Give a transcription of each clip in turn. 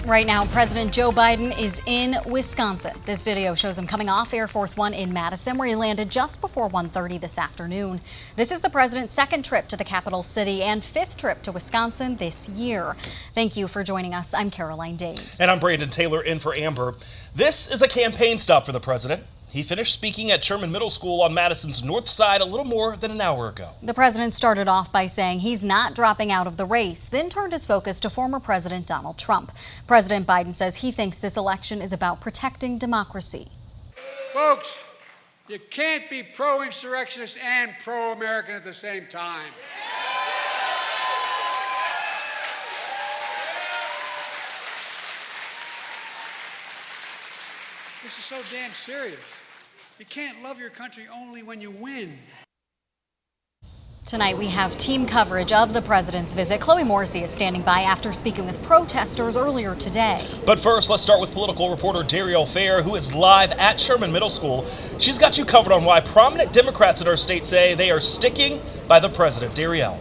Right now, President Joe Biden is in Wisconsin. This video shows him coming off Air Force One in Madison, where he landed just before 1:30 this afternoon. This is the president's second trip to the capital city and fifth trip to Wisconsin this year. Thank you for joining us. I'm Caroline Dade. And I'm Brandon Taylor in for Amber. This is a campaign stop for the president. He finished speaking at Sherman Middle School on Madison's north side a little more than an hour ago. The president started off by saying he's not dropping out of the race, then turned his focus to former President Donald Trump. President Biden says he thinks this election is about protecting democracy. Folks, you can't be pro-insurrectionist and pro-American at the same time. This is so damn serious. You can't love your country only when you win. Tonight we have team coverage of the president's visit. Chloe Morrissey is standing by after speaking with protesters earlier today. But first, let's start with political reporter Darielle Fair, who is live at Sherman Middle School. She's got you covered on why prominent Democrats in our state say they are sticking by the president. Darielle.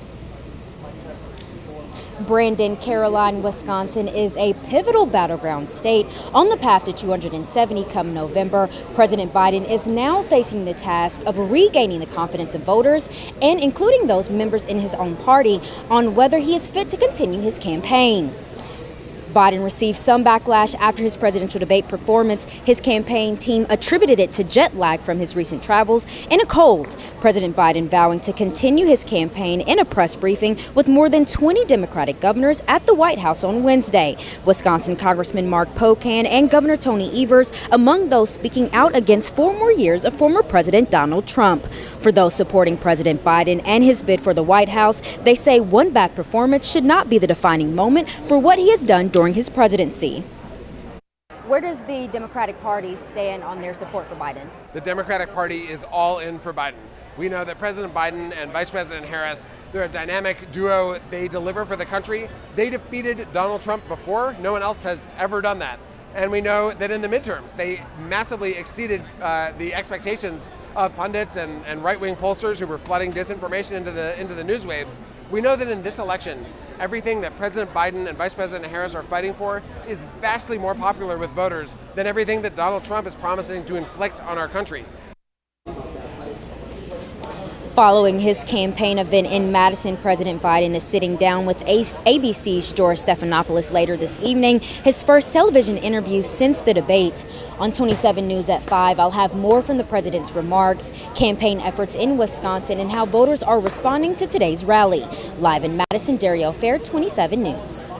Brandon, Caroline, Wisconsin is a pivotal battleground state on the path to 270 come November. President Biden is now facing the task of regaining the confidence of voters and including those members in his own party on whether he is fit to continue his campaign. Biden received some backlash after his presidential debate performance. His campaign team attributed it to jet lag from his recent travels and a cold. President Biden vowing to continue his campaign in a press briefing with more than 20 Democratic governors at the White House on Wednesday. Wisconsin Congressman Mark Pocan and Governor Tony Evers among those speaking out against 4 more years of former President Donald Trump. For those supporting President Biden and his bid for the White House, they say one bad performance should not be the defining moment for what he has done during his presidency. Where does the Democratic Party stand on their support for Biden? The Democratic Party is all in for Biden. We know that President Biden and Vice President Harris, they're a dynamic duo. They deliver for the country. They defeated Donald Trump before. No one else has ever done that. And we know that in the midterms, they massively exceeded the expectations of pundits and right-wing pollsters who were flooding disinformation into the news waves. We know that in this election, everything that President Biden and Vice President Harris are fighting for is vastly more popular with voters than everything that Donald Trump is promising to inflict on our country. Following his campaign event in Madison, President Biden is sitting down with ABC's George Stephanopoulos later this evening, his first television interview since the debate. On 27 News at 5, I'll have more from the president's remarks, campaign efforts in Wisconsin, and how voters are responding to today's rally. Live in Madison, Darielle Fair, 27 News.